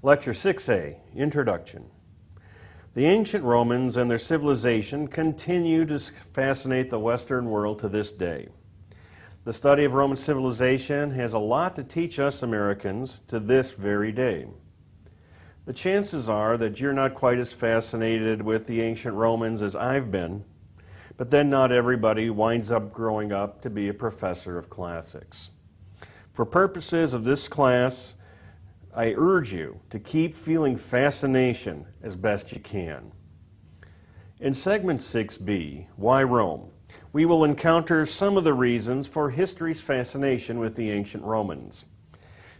Lecture 6A, Introduction. The ancient Romans and their civilization continue to fascinate the Western world to this day. The study of Roman civilization has a lot to teach us Americans to this very day. The chances are that you're not quite as fascinated with the ancient Romans as I've been, but then not everybody winds up growing up to be a professor of classics. For purposes of this class, I urge you to keep feeling fascination as best you can. In segment 6B, Why Rome?, we will encounter some of the reasons for history's fascination with the ancient Romans.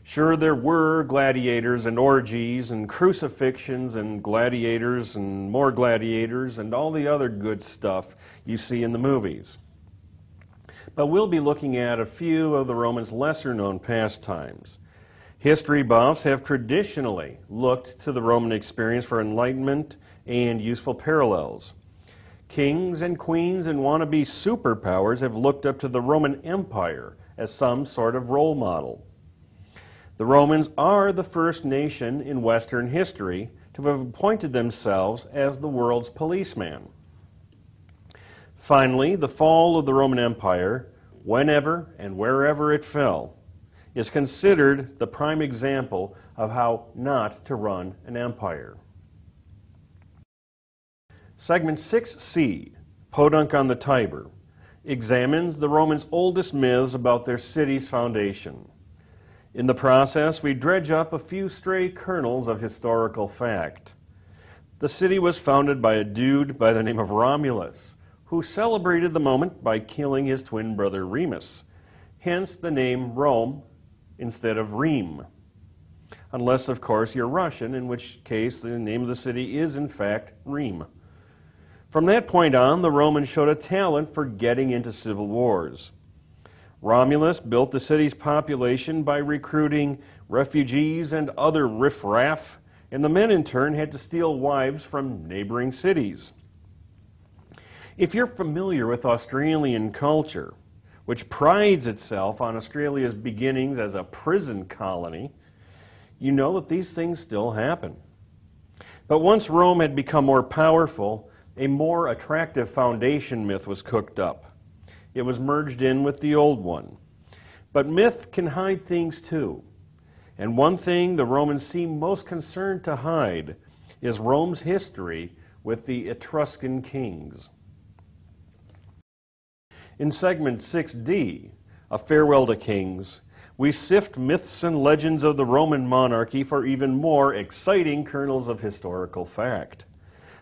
Sure, there were gladiators and orgies and crucifixions and gladiators and more gladiators and all the other good stuff you see in the movies. But we'll be looking at a few of the Romans' lesser-known pastimes. History buffs have traditionally looked to the Roman experience for enlightenment and useful parallels. Kings and queens and wannabe superpowers have looked up to the Roman Empire as some sort of role model. The Romans are the first nation in Western history to have appointed themselves as the world's policeman. Finally, the fall of the Roman Empire, whenever and wherever it fell, is considered the prime example of how not to run an empire. Segment 6C, Podunk on the Tiber, examines the Romans' oldest myths about their city's foundation. In the process, we dredge up a few stray kernels of historical fact. The city was founded by a dude by the name of Romulus, who celebrated the moment by killing his twin brother Remus, hence the name Rome instead of Rheims. Unless, of course, you're Russian, in which case the name of the city is, in fact, Rheims. From that point on, the Romans showed a talent for getting into civil wars. Romulus built the city's population by recruiting refugees and other riffraff, and the men in turn had to steal wives from neighboring cities. If you're familiar with Australian culture, which prides itself on Australia's beginnings as a prison colony, you know that these things still happen. But once Rome had become more powerful, a more attractive foundation myth was cooked up. It was merged in with the old one. But myth can hide things too. And one thing the Romans seem most concerned to hide is Rome's history with the Etruscan kings. In segment 6D, A Farewell to Kings, we sift myths and legends of the Roman monarchy for even more exciting kernels of historical fact.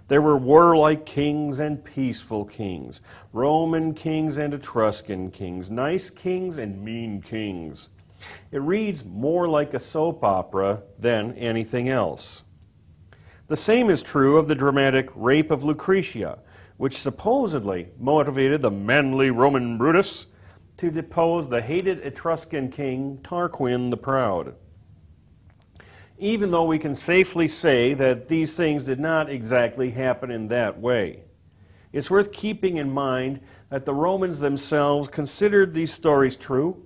There were warlike kings and peaceful kings, Roman kings and Etruscan kings, nice kings and mean kings. It reads more like a soap opera than anything else. The same is true of the dramatic Rape of Lucretia, which supposedly motivated the manly Roman Brutus to depose the hated Etruscan king Tarquin the Proud. Even though we can safely say that these things did not exactly happen in that way, it's worth keeping in mind that the Romans themselves considered these stories true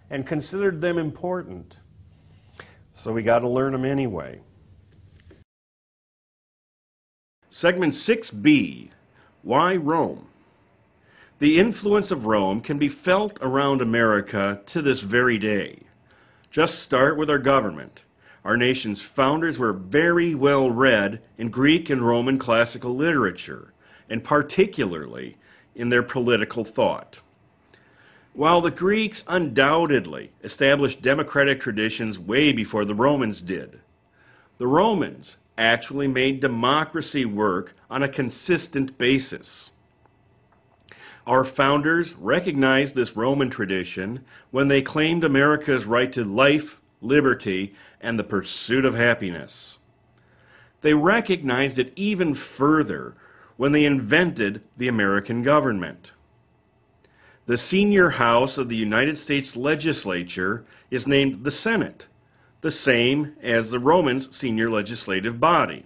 and considered them important. So we got to learn them anyway. Segment 6B, Why Rome? The influence of Rome can be felt around America to this very day. Just start with our government. Our nation's founders were very well read in Greek and Roman classical literature, and particularly in their political thought. While the Greeks undoubtedly established democratic traditions way before the Romans did, the Romans actually made democracy work on a consistent basis. Our founders recognized this Roman tradition when they claimed America's right to life, liberty, and the pursuit of happiness. They recognized it even further when they invented the American government. The senior house of the United States legislature is named the Senate, the same as the Romans' senior legislative body.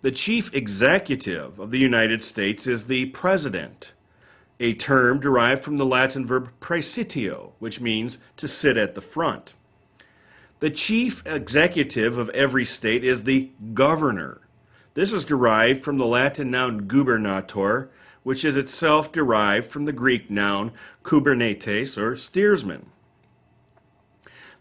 The chief executive of the United States is the President, a term derived from the Latin verb praesitio, which means to sit at the front. The chief executive of every state is the governor. This is derived from the Latin noun gubernator, which is itself derived from the Greek noun kubernetes, or steersman.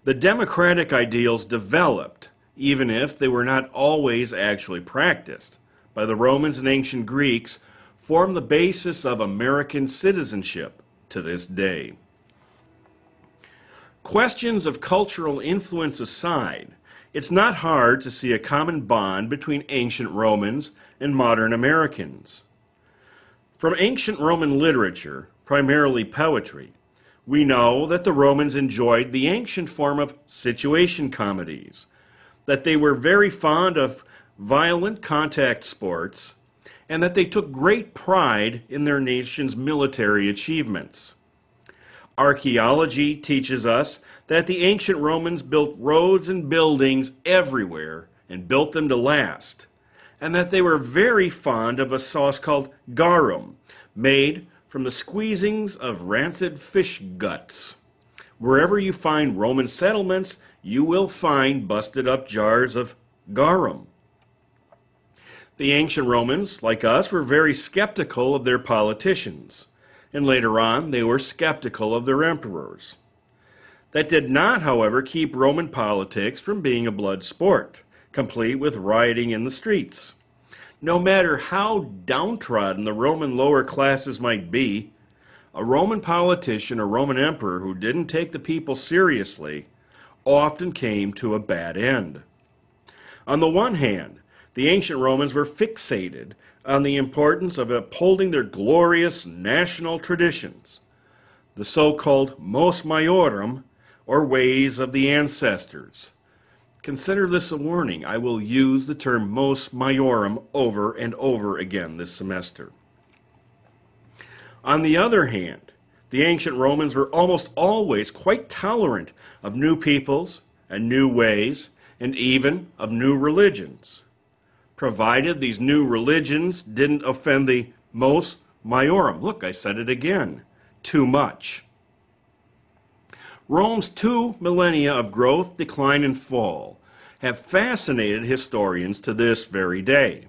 The democratic ideals developed, even if they were not always actually practiced, by the Romans and ancient Greeks, form the basis of American citizenship to this day. Questions of cultural influence aside, it's not hard to see a common bond between ancient Romans and modern Americans. From ancient Roman literature, primarily poetry, we know that the Romans enjoyed the ancient form of situation comedies, that they were very fond of violent contact sports, and that they took great pride in their nation's military achievements. Archaeology teaches us that the ancient Romans built roads and buildings everywhere and built them to last, and that they were very fond of a sauce called garum, made from the squeezings of rancid fish guts. Wherever you find Roman settlements, you will find busted up jars of garum. The ancient Romans, like us, were very skeptical of their politicians, and later on they were skeptical of their emperors. That did not, however, keep Roman politics from being a blood sport, complete with rioting in the streets. No matter how downtrodden the Roman lower classes might be, a Roman politician or Roman emperor who didn't take the people seriously often came to a bad end. On the one hand, the ancient Romans were fixated on the importance of upholding their glorious national traditions, the so-called mos maiorum, or ways of the ancestors. Consider this a warning. I will use the term mos maiorum over and over again this semester. On the other hand, the ancient Romans were almost always quite tolerant of new peoples and new ways, and even of new religions, provided these new religions didn't offend the mos maiorum. Look, I said it again. Too much. Rome's 2 millennia of growth, decline, and fall have fascinated historians to this very day.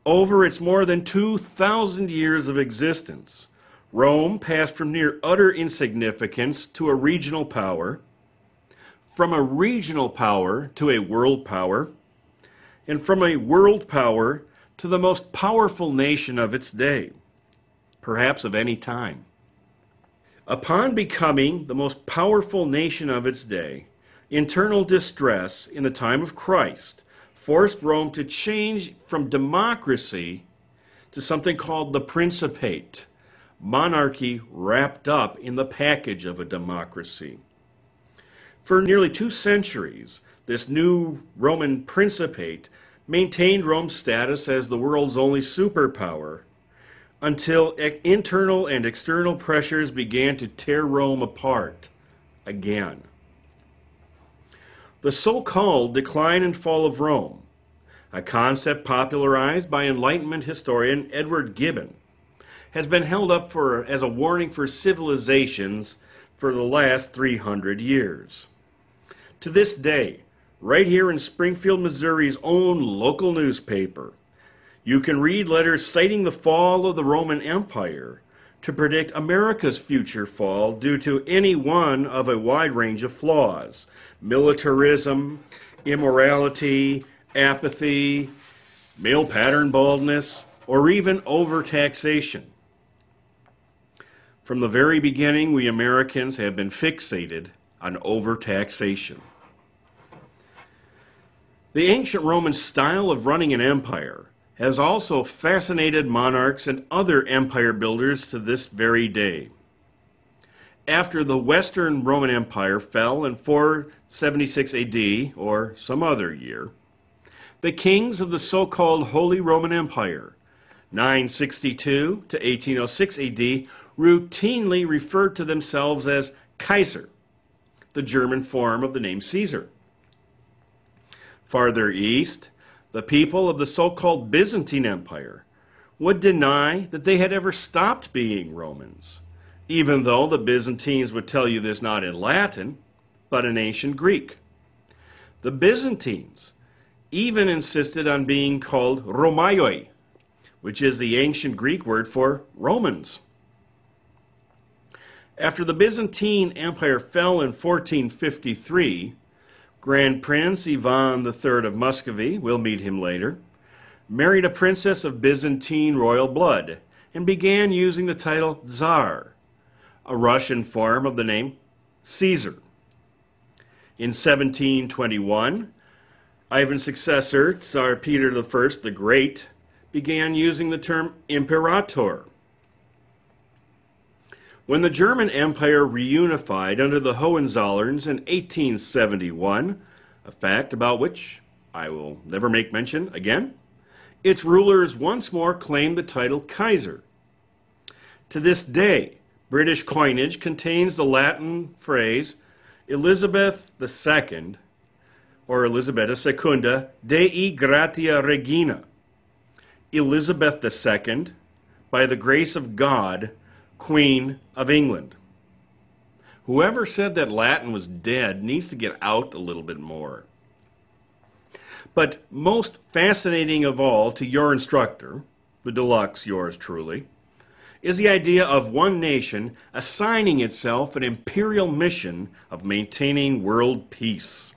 Over its more than 2,000 years of existence, Rome passed from near utter insignificance to a regional power, from a regional power to a world power, and from a world power to the most powerful nation of its day, perhaps of any time. Upon becoming the most powerful nation of its day, internal distress in the time of Christ forced Rome to change from democracy to something called the Principate, monarchy wrapped up in the package of a democracy. For nearly 2 centuries, this new Roman Principate maintained Rome's status as the world's only superpower until internal and external pressures began to tear Rome apart again. The so-called decline and fall of Rome, a concept popularized by Enlightenment historian Edward Gibbon, has been held up as a warning for civilizations for the last 300 years. To this day, right here in Springfield, Missouri's own local newspaper, you can read letters citing the fall of the Roman Empire to predict America's future fall due to any one of a wide range of flaws: militarism, immorality, apathy, male pattern baldness, or even overtaxation. From the very beginning, we Americans have been fixated on overtaxation. The ancient Roman style of running an empire has also fascinated monarchs and other empire builders to this very day. After the Western Roman Empire fell in 476 AD, or some other year, the kings of the so-called Holy Roman Empire, 962 to 1806 AD, routinely referred to themselves as Kaiser, the German form of the name Caesar. Farther east, the people of the so-called Byzantine Empire would deny that they had ever stopped being Romans, even though the Byzantines would tell you this not in Latin, but an ancient Greek. The Byzantines even insisted on being called Romaioi, which is the ancient Greek word for Romans. After the Byzantine Empire fell in 1453, Grand Prince Ivan III of Muscovy, we'll meet him later, married a princess of Byzantine royal blood and began using the title Tsar, a Russian form of the name Caesar. In 1721, Ivan's successor, Tsar Peter I the Great, began using the term Imperator. When the German Empire reunified under the Hohenzollerns in 1871, a fact about which I will never make mention again, its rulers once more claimed the title Kaiser. To this day, British coinage contains the Latin phrase Elizabeth II, or Elisabetta Secunda, Dei Gratia Regina. Elizabeth II, by the grace of God, Queen of England. Whoever said that Latin was dead needs to get out a little bit more. But most fascinating of all to your instructor, the deluxe yours truly, is the idea of one nation assigning itself an imperial mission of maintaining world peace.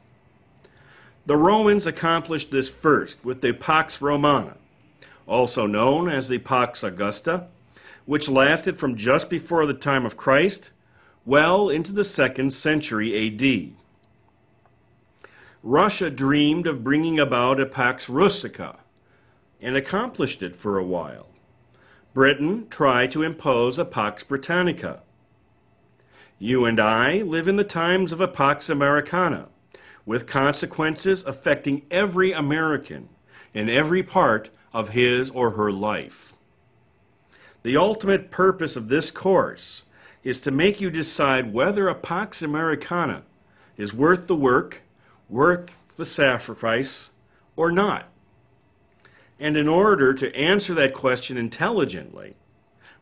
The Romans accomplished this first with the Pax Romana, also known as the Pax Augusta, which lasted from just before the time of Christ well into the 2nd century A.D. Russia dreamed of bringing about a Pax Russica and accomplished it for a while. Britain tried to impose a Pax Britannica. You and I live in the times of a Pax Americana, with consequences affecting every American in every part of his or her life. The ultimate purpose of this course is to make you decide whether a Pax Americana is worth the work, worth the sacrifice, or not. And in order to answer that question intelligently,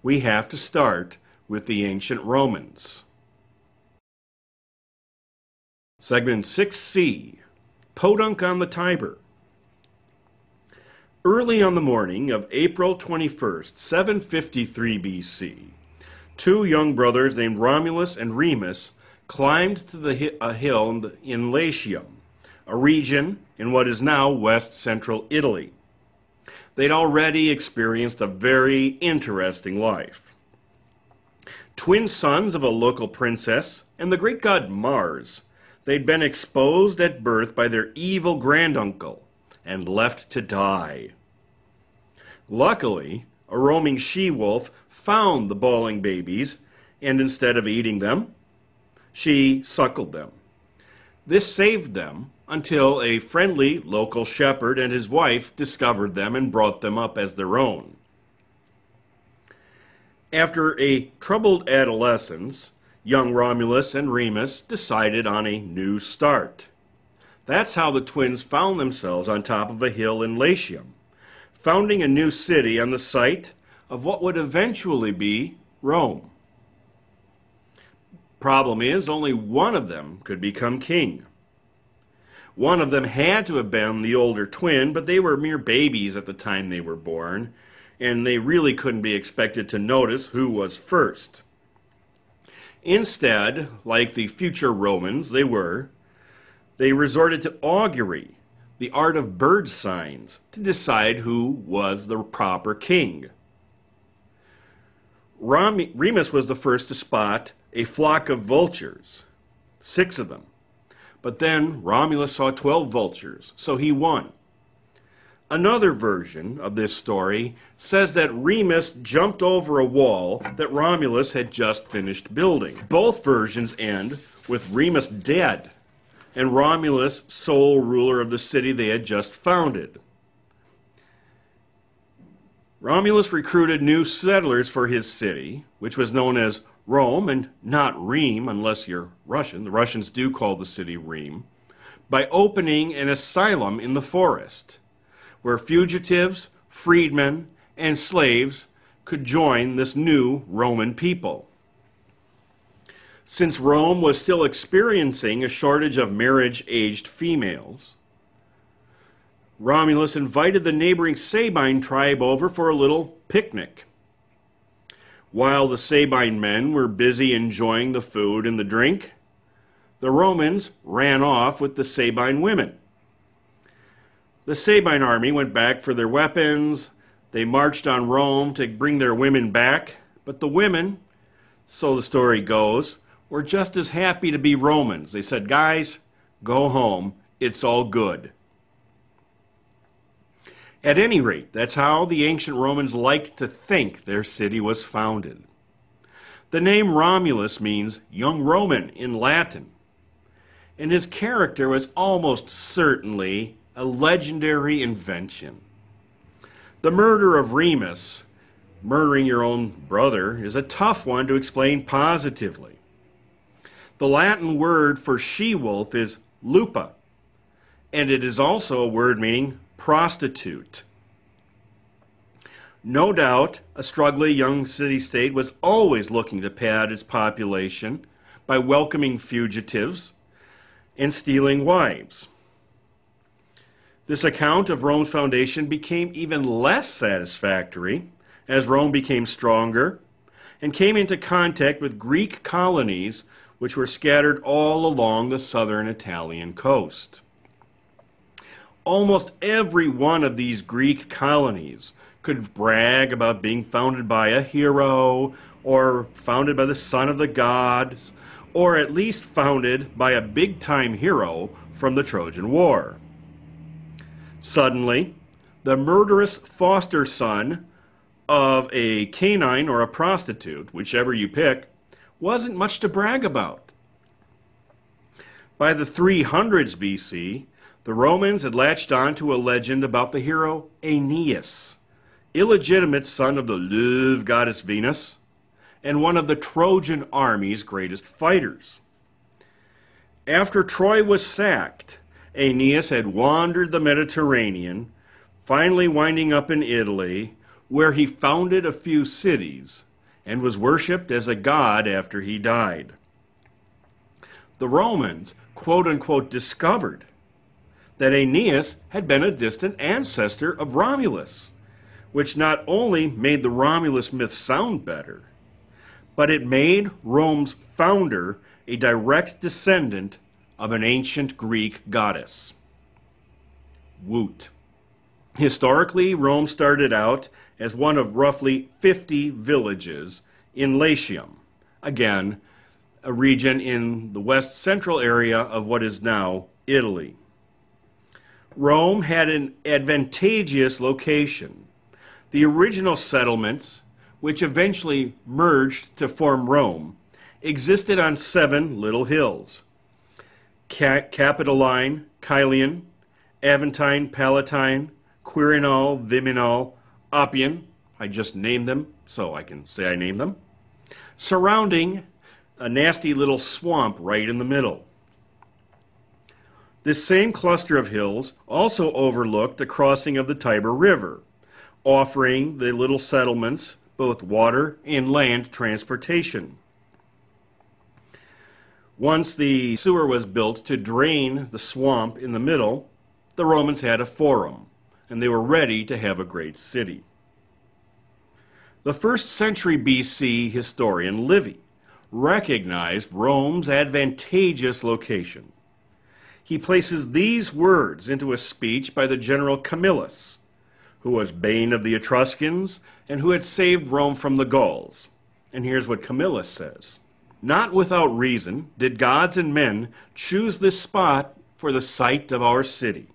we have to start with the ancient Romans. Segment 6C, Podunk on the Tiber. Early on the morning of April 21st, 753 BC, two young brothers named Romulus and Remus climbed to a hill in Latium, a region in what is now west-central Italy. They'd already experienced a very interesting life. Twin sons of a local princess and the great god Mars, they'd been exposed at birth by their evil granduncle and left to die. Luckily, a roaming she-wolf found the bawling babies, and instead of eating them, she suckled them. This saved them until a friendly local shepherd and his wife discovered them and brought them up as their own. After a troubled adolescence, young Romulus and Remus decided on a new start. That's how the twins found themselves on top of a hill in Latium, founding a new city on the site of what would eventually be Rome. Problem is, only one of them could become king. One of them had to have been the older twin, but they were mere babies at the time they were born, and they really couldn't be expected to notice who was first. Instead, like the future Romans they resorted to augury, the art of bird signs, to decide who was the proper king. Remus was the first to spot a flock of vultures, 6 of them. But then Romulus saw 12 vultures, so he won. Another version of this story says that Remus jumped over a wall that Romulus had just finished building. Both versions end with Remus dead and Romulus sole ruler of the city they had just founded. Romulus recruited new settlers for his city, which was known as Rome, and not Rheims unless you're Russian. The Russians do call the city Rheims, by opening an asylum in the forest, where fugitives, freedmen, and slaves could join this new Roman people. Since Rome was still experiencing a shortage of marriage-aged females, Romulus invited the neighboring Sabine tribe over for a little picnic. While the Sabine men were busy enjoying the food and the drink, the Romans ran off with the Sabine women. The Sabine army went back for their weapons. They marched on Rome to bring their women back, but the women, so the story goes, were just as happy to be Romans. They said, "Guys, go home. It's all good." At any rate, that's how the ancient Romans liked to think their city was founded. The name Romulus means young Roman in Latin, and his character was almost certainly a legendary invention. The murder of Remus, murdering your own brother, is a tough one to explain positively. The Latin word for she-wolf is lupa, and it is also a word meaning prostitute. No doubt, a struggling young city-state was always looking to pad its population by welcoming fugitives and stealing wives. This account of Rome's foundation became even less satisfactory as Rome became stronger and came into contact with Greek colonies which were scattered all along the southern Italian coast. Almost every one of these Greek colonies could brag about being founded by a hero, or founded by the son of the gods, or at least founded by a big-time hero from the Trojan War. Suddenly, the murderous foster son of a canine or a prostitute, whichever you pick, wasn't much to brag about. By the 300s BC, the Romans had latched on to a legend about the hero Aeneas, illegitimate son of the love goddess Venus, and one of the Trojan army's greatest fighters. After Troy was sacked, Aeneas had wandered the Mediterranean, finally winding up in Italy, where he founded a few cities and was worshipped as a god after he died. The Romans, quote-unquote, discovered that Aeneas had been a distant ancestor of Romulus, which not only made the Romulus myth sound better, but it made Rome's founder a direct descendant of an ancient Greek goddess. Woot. Historically, Rome started out as one of roughly 50 villages in Latium, again, a region in the west central area of what is now Italy. Rome had an advantageous location. The original settlements, which eventually merged to form Rome, existed on 7 little hills: Capitoline, Caelian, Aventine, Palatine, Quirinal, Viminal, Oppian. I just named them so I can say I named them, surrounding a nasty little swamp right in the middle. This same cluster of hills also overlooked the crossing of the Tiber River, offering the little settlements both water and land transportation. Once the sewer was built to drain the swamp in the middle, the Romans had a forum, and they were ready to have a great city. The 1st century BC historian Livy recognized Rome's advantageous location. He places these words into a speech by the general Camillus, who was bane of the Etruscans and who had saved Rome from the Gauls. And here's what Camillus says: "Not without reason did gods and men choose this spot for the site of our city.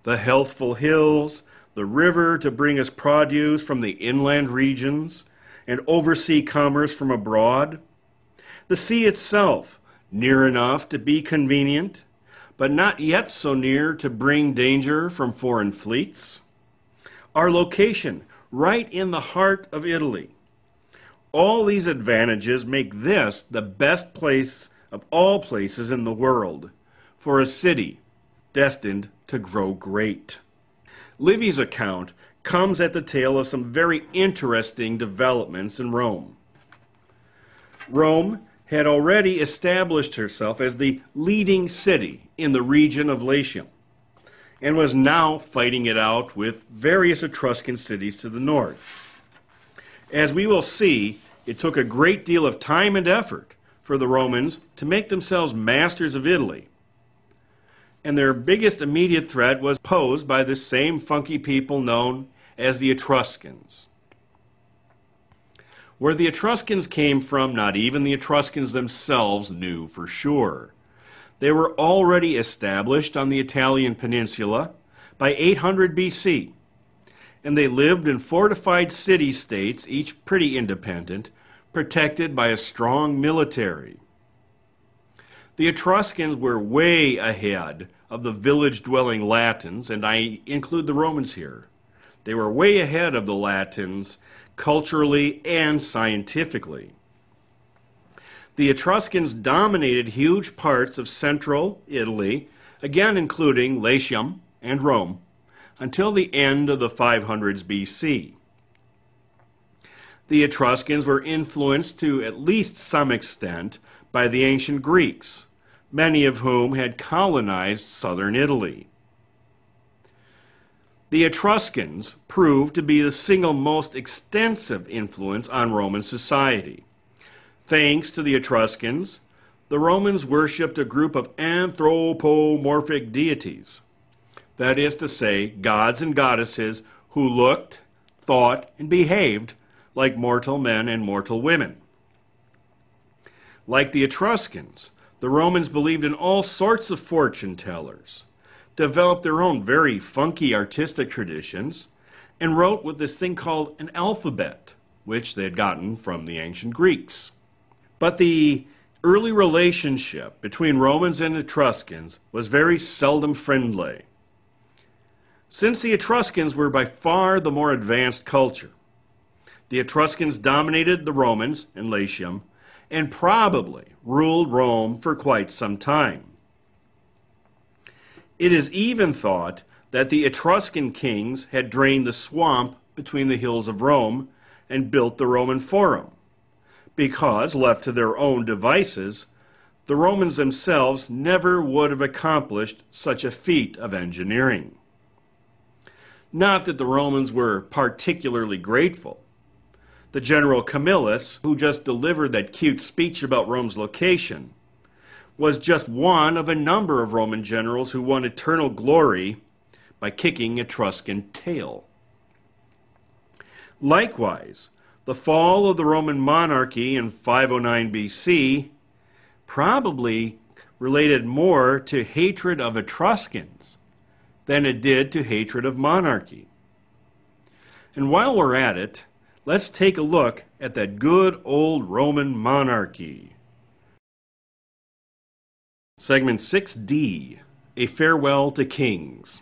The healthful hills, the river to bring us produce from the inland regions, and oversea commerce from abroad, the sea itself, near enough to be convenient, but not yet so near to bring danger from foreign fleets. Our location, right in the heart of Italy. All these advantages make this the best place of all places in the world for a city destined to grow great." Livy's account comes at the tail of some very interesting developments in Rome. Rome had already established herself as the leading city in the region of Latium, and was now fighting it out with various Etruscan cities to the north. As we will see, it took a great deal of time and effort for the Romans to make themselves masters of Italy. And their biggest immediate threat was posed by the same funky people known as the Etruscans. Where the Etruscans came from, not even the Etruscans themselves knew for sure. They were already established on the Italian peninsula by 800 BC, and they lived in fortified city-states, each pretty independent, protected by a strong military. The Etruscans were way ahead of the village-dwelling Latins, and I include the Romans here. They were way ahead of the Latins culturally and scientifically. The Etruscans dominated huge parts of central Italy, again including Latium and Rome, until the end of the 500s BC. The Etruscans were influenced to at least some extent by the ancient Greeks, many of whom had colonized southern Italy. The Etruscans proved to be the single most extensive influence on Roman society. Thanks to the Etruscans, the Romans worshipped a group of anthropomorphic deities. That is to say, gods and goddesses who looked, thought, and behaved like mortal men and mortal women. Like the Etruscans, the Romans believed in all sorts of fortune tellers, developed their own very funky artistic traditions, and wrote with this thing called an alphabet, which they had gotten from the ancient Greeks. But the early relationship between Romans and Etruscans was very seldom friendly. Since the Etruscans were by far the more advanced culture, the Etruscans dominated the Romans in Latium and probably ruled Rome for quite some time. It is even thought that the Etruscan kings had drained the swamp between the hills of Rome and built the Roman Forum, because, left to their own devices, the Romans themselves never would have accomplished such a feat of engineering. Not that the Romans were particularly grateful. The general Camillus, who just delivered that cute speech about Rome's location, was just one of a number of Roman generals who won eternal glory by kicking Etruscan tail. Likewise, the fall of the Roman monarchy in 509 BC probably related more to hatred of Etruscans than it did to hatred of monarchy. And while we're at it, let's take a look at that good old Roman monarchy. Segment 6D, A Farewell to Kings.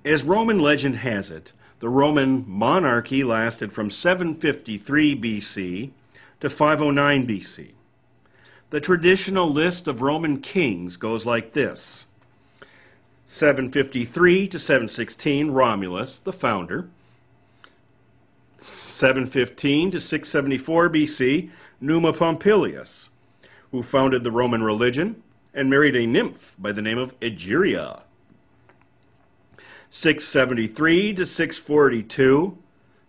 As Roman legend has it, the Roman monarchy lasted from 753 BC to 509 BC. The traditional list of Roman kings goes like this: 753 to 716, Romulus, the founder. 715 to 674 BC, Numa Pompilius, who founded the Roman religion and married a nymph by the name of Egeria. 673 to 642,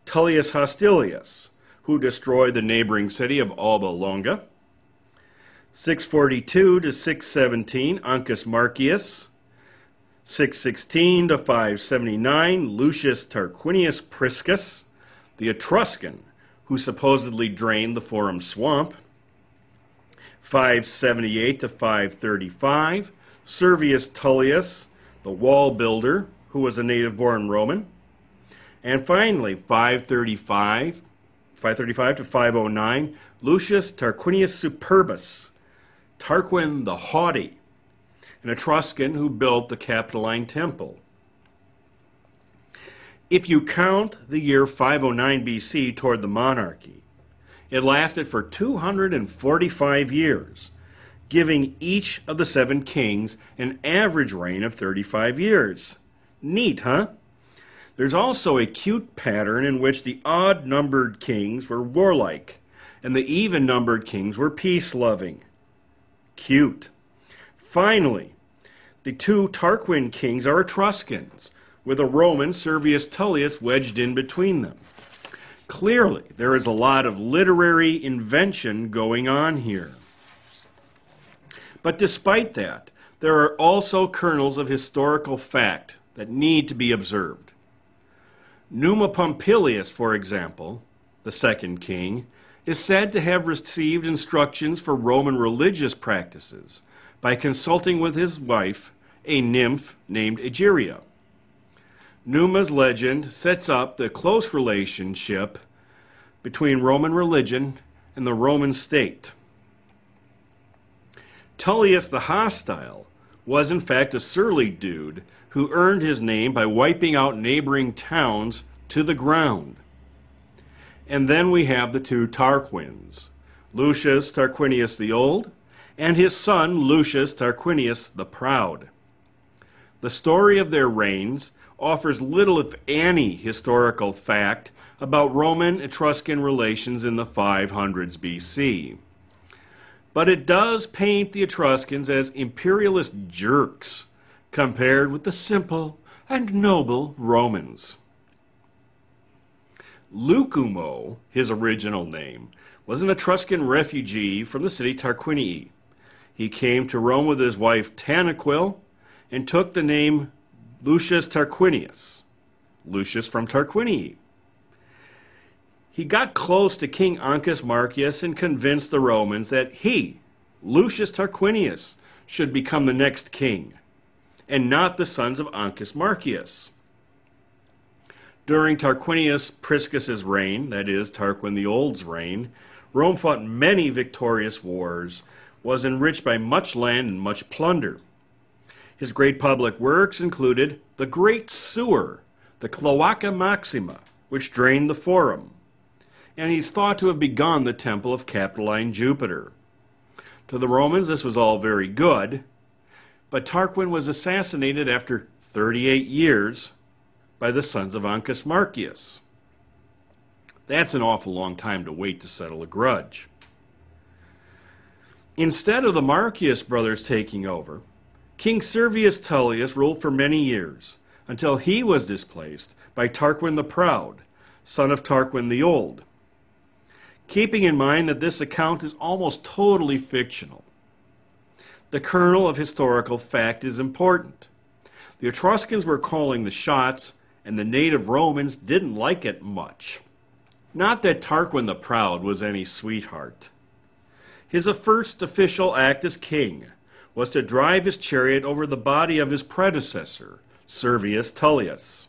Tullius Hostilius, who destroyed the neighboring city of Alba Longa. 642 to 617, Ancus Marcius. 616 to 579, Lucius Tarquinius Priscus, the Etruscan, who supposedly drained the Forum swamp. 578 to 535, Servius Tullius, the wall builder, who was a native-born Roman. And finally, 535 to 509, Lucius Tarquinius Superbus, Tarquin the Haughty, an Etruscan who built the Capitoline Temple. If you count the year 509 BC toward the monarchy, it lasted for 245 years, giving each of the 7 kings an average reign of 35 years. Neat, huh? There's also a cute pattern in which the odd-numbered kings were warlike and the even-numbered kings were peace-loving. Cute. Finally, the two Tarquin kings are Etruscans, with a Roman, Servius Tullius, wedged in between them. Clearly, there is a lot of literary invention going on here. But despite that, there are also kernels of historical fact that need to be observed. Numa Pompilius, for example, the second king, is said to have received instructions for Roman religious practices by consulting with his wife, a nymph named Egeria. Numa's legend sets up the close relationship between Roman religion and the Roman state. Tullius the Hostile was in fact a surly dude who earned his name by wiping out neighboring towns to the ground. And then we have the two Tarquins, Lucius Tarquinius the Old and his son Lucius Tarquinius the Proud. The story of their reigns offers little, if any, historical fact about Roman-Etruscan relations in the 500s BC. But it does paint the Etruscans as imperialist jerks compared with the simple and noble Romans. Lucumo, his original name, was an Etruscan refugee from the city Tarquinii. He came to Rome with his wife Tanaquil and took the name Lucius Tarquinius, Lucius from Tarquinii. He got close to King Ancus Marcius and convinced the Romans that he, Lucius Tarquinius, should become the next king, and not the sons of Ancus Marcius. During Tarquinius Priscus's reign, that is, Tarquin the Old's reign, Rome fought many victorious wars, was enriched by much land and much plunder. His great public works included the Great Sewer, the Cloaca Maxima, which drained the Forum, and he's thought to have begun the Temple of Capitoline Jupiter. To the Romans, this was all very good, but Tarquin was assassinated after 38 years by the sons of Ancus Marcius. That's an awful long time to wait to settle a grudge. Instead of the Marcius brothers taking over, King Servius Tullius ruled for many years, until he was displaced by Tarquin the Proud, son of Tarquin the Old. Keeping in mind that this account is almost totally fictional, the kernel of historical fact is important. The Etruscans were calling the shots, and the native Romans didn't like it much. Not that Tarquin the Proud was any sweetheart. His first official act as king was to drive his chariot over the body of his predecessor, Servius Tullius.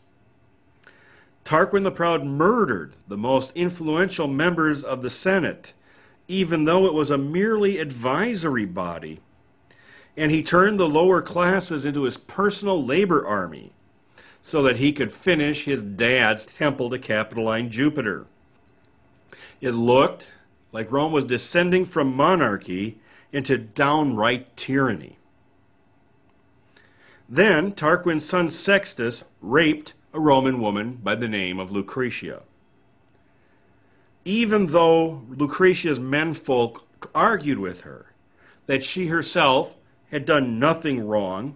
Tarquin the Proud murdered the most influential members of the Senate, even though it was a merely advisory body, and he turned the lower classes into his personal labor army so that he could finish his dad's temple to Capitoline Jupiter. It looked like Rome was descending from monarchy into downright tyranny. Then Tarquin's son Sextus raped a Roman woman by the name of Lucretia. Even though Lucretia's menfolk argued with her that she herself had done nothing wrong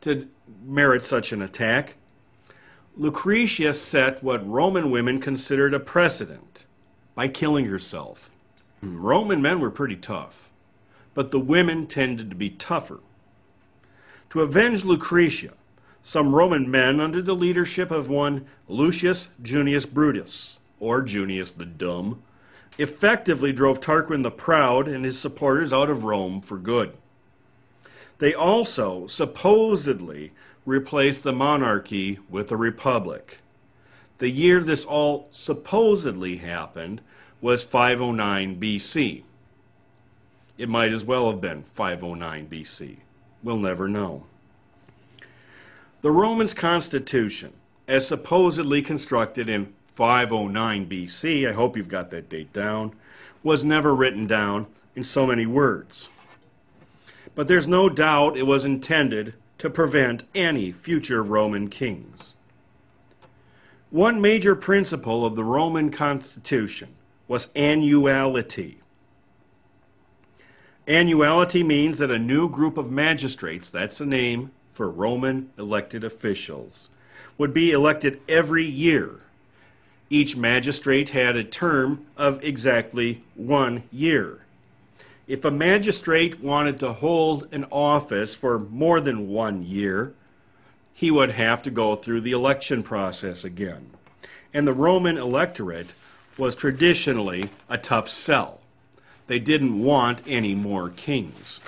to merit such an attack, Lucretia set what Roman women considered a precedent by killing herself. Roman men were pretty tough, but the women tended to be tougher. To avenge Lucretia, some Roman men under the leadership of one Lucius Junius Brutus, or Junius the Dumb, effectively drove Tarquin the Proud and his supporters out of Rome for good. They also supposedly replaced the monarchy with a republic. The year this all supposedly happened was 509 BC. It might as well have been 509 BC. We'll never know. The Romans' constitution, as supposedly constructed in 509 BC, I hope you've got that date down, was never written down in so many words. But there's no doubt it was intended to prevent any future Roman kings. One major principle of the Roman constitution was annuality. Annuality means that a new group of magistrates, that's the name for Roman elected officials, would be elected every year. Each magistrate had a term of exactly 1 year. If a magistrate wanted to hold an office for more than 1 year, he would have to go through the election process again. And the Roman electorate was traditionally a tough sell. They didn't want any more kings.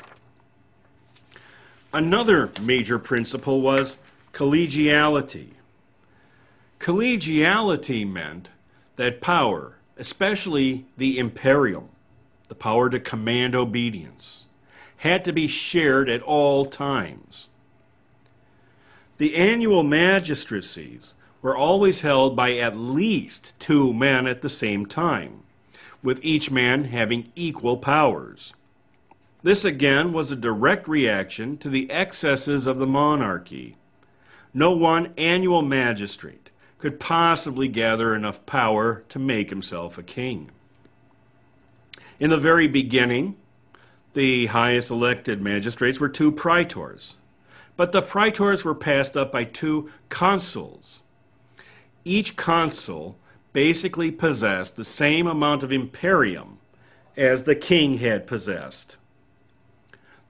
Another major principle was collegiality. Collegiality meant that power, especially the imperium, the power to command obedience, had to be shared at all times. The annual magistracies were always held by at least 2 men at the same time, with each man having equal powers. This again was a direct reaction to the excesses of the monarchy. No one annual magistrate could possibly gather enough power to make himself a king. In the very beginning, the highest elected magistrates were 2 praetors, but the praetors were passed up by 2 consuls. Each consul basically possessed the same amount of imperium as the king had possessed.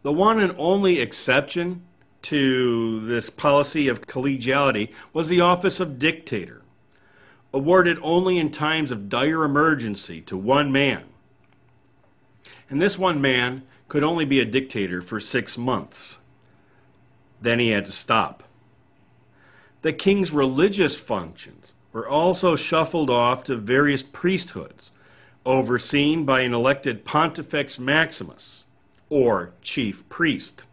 The one and only exception to this policy of collegiality was the office of dictator, awarded only in times of dire emergency to 1 man. And this 1 man could only be a dictator for 6 months. Then he had to stop. The king's religious functions were also shuffled off to various priesthoods, overseen by an elected Pontifex Maximus, or chief priest.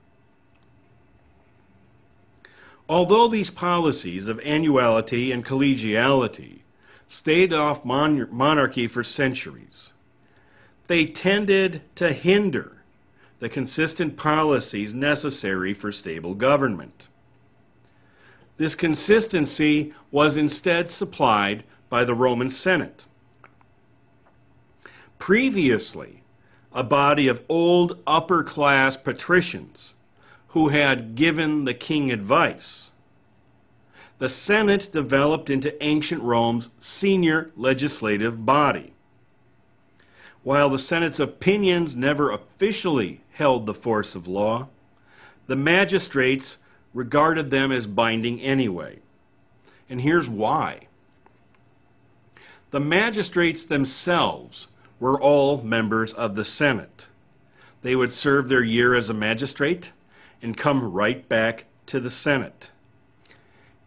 Although these policies of annuality and collegiality stayed off monarchy for centuries, they tended to hinder the consistent policies necessary for stable government. This consistency was instead supplied by the Roman Senate. Previously, a body of old upper-class patricians who had given the king advice, the Senate developed into ancient Rome's senior legislative body. While the Senate's opinions never officially held the force of law, the magistrates regarded them as binding anyway. And here's why. The magistrates themselves were all members of the Senate. They would serve their year as a magistrate and come right back to the Senate.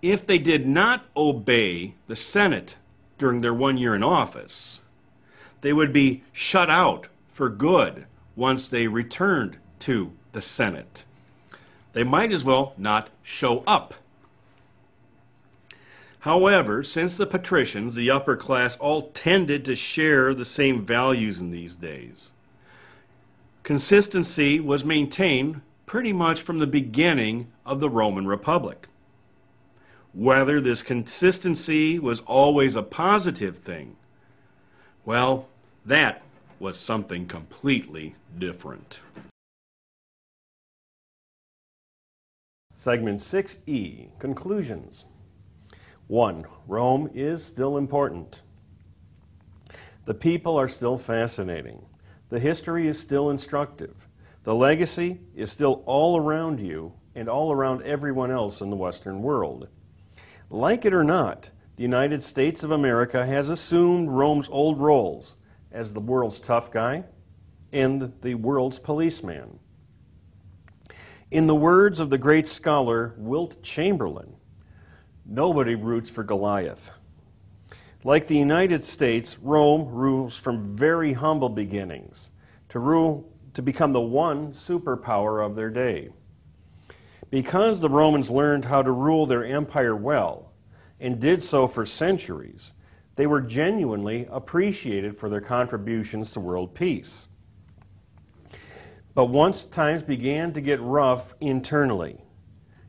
If they did not obey the Senate during their 1 year in office, they would be shut out for good once they returned to the Senate. They might as well not show up. However, since the patricians, the upper class, all tended to share the same values in these days, consistency was maintained pretty much from the beginning of the Roman Republic. Whether this consistency was always a positive thing, well, that was something completely different. Segment 6E, Conclusions. 1. Rome is still important. The people are still fascinating. The history is still instructive. The legacy is still all around you and all around everyone else in the Western world. Like it or not, the United States of America has assumed Rome's old roles as the world's tough guy and the world's policeman. In the words of the great scholar Wilt Chamberlain, nobody roots for Goliath. Like the United States, Rome rules from very humble beginnings to become the one superpower of their day. Because the Romans learned how to rule their empire well and did so for centuries, they were genuinely appreciated for their contributions to world peace. But once times began to get rough internally,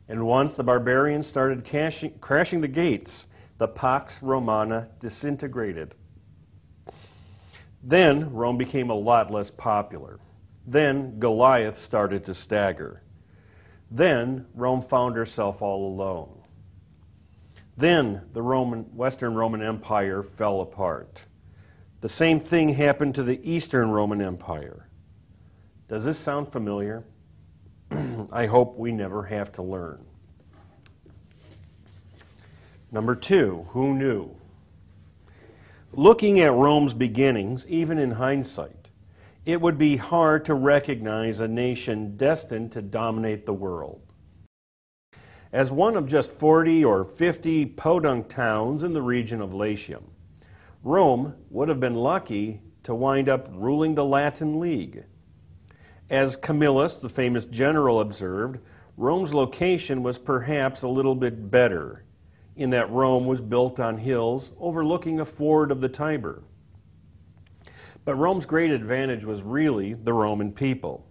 and once the barbarians started crashing the gates, the Pax Romana disintegrated. Then Rome became a lot less popular. Then Goliath started to stagger. Then Rome found herself all alone. Then the Western Roman Empire fell apart. The same thing happened to the Eastern Roman Empire. Does this sound familiar? I hope we never have to learn. Number 2, who knew? Looking at Rome's beginnings, even in hindsight, it would be hard to recognize a nation destined to dominate the world. As one of just 40 or 50 podunk towns in the region of Latium, Rome would have been lucky to wind up ruling the Latin League. As Camillus, the famous general, observed, Rome's location was perhaps a little bit better, in that Rome was built on hills overlooking a ford of the Tiber. But Rome's great advantage was really the Roman people.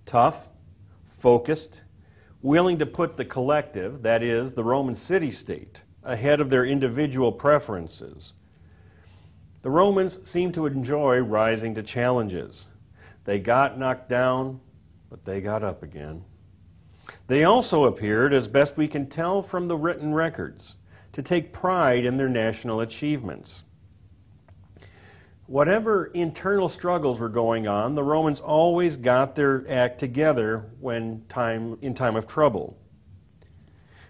Tough, focused, willing to put the collective, that is, the Roman city-state, ahead of their individual preferences. The Romans seemed to enjoy rising to challenges. They got knocked down, but they got up again. They also appeared, as best we can tell from the written records, to take pride in their national achievements. Whatever internal struggles were going on, the Romans always got their act together in time of trouble.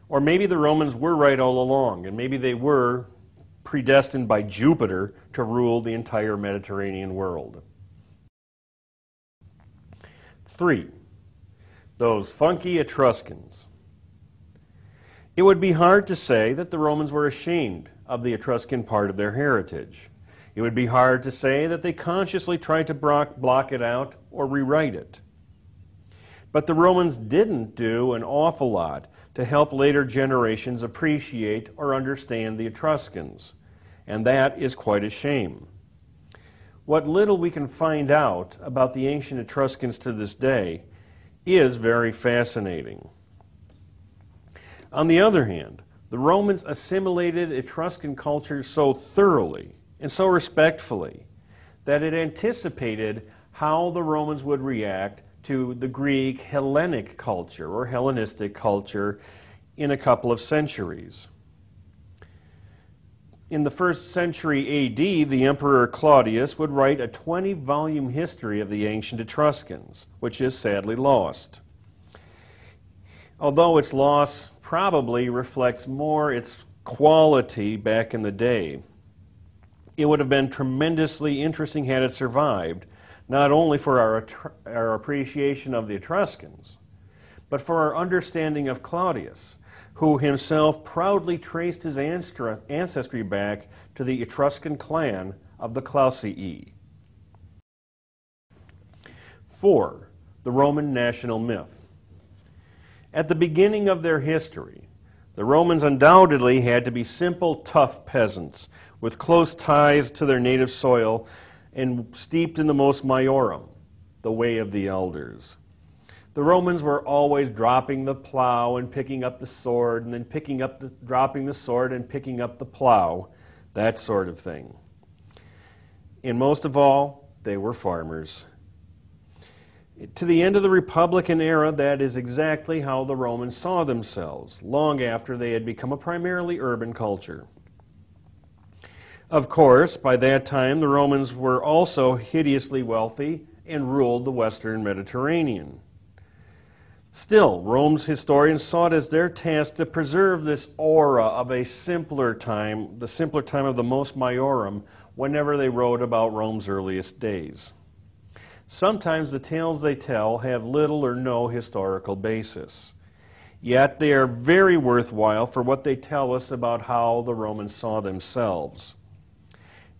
Or maybe the Romans were right all along, and maybe they were predestined by Jupiter to rule the entire Mediterranean world. 3. Those funky Etruscans. It would be hard to say that the Romans were ashamed of the Etruscan part of their heritage. It would be hard to say that they consciously tried to block it out or rewrite it. But the Romans didn't do an awful lot to help later generations appreciate or understand the Etruscans, and that is quite a shame. What little we can find out about the ancient Etruscans to this day is very fascinating. On the other hand, the Romans assimilated Etruscan culture so thoroughly and so respectfully that it anticipated how the Romans would react to the Greek Hellenic culture or Hellenistic culture in a couple of centuries. In the 1st century AD, the Emperor Claudius would write a 20-volume history of the ancient Etruscans, which is sadly lost. Although its loss probably reflects more its quality back in the day, it would have been tremendously interesting had it survived, not only for our appreciation of the Etruscans, but for our understanding of Claudius, who himself proudly traced his ancestry back to the Etruscan clan of the Clausii. 4. The Roman national myth. At the beginning of their history, the Romans undoubtedly had to be simple, tough peasants with close ties to their native soil and steeped in the mos maiorum, the way of the elders. The Romans were always dropping the plow and picking up the sword, and then dropping the sword and picking up the plow, that sort of thing. And most of all, they were farmers. To the end of the Republican era, that is exactly how the Romans saw themselves, long after they had become a primarily urban culture. Of course, by that time, the Romans were also hideously wealthy and ruled the Western Mediterranean. Still, Rome's historians saw it as their task to preserve this aura of a simpler time, the simpler time of the mos maiorum, whenever they wrote about Rome's earliest days. Sometimes the tales they tell have little or no historical basis. Yet they are very worthwhile for what they tell us about how the Romans saw themselves.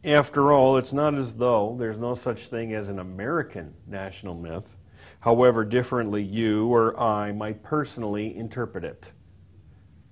After all, it's not as though there's no such thing as an American national myth, however differently you or I might personally interpret it.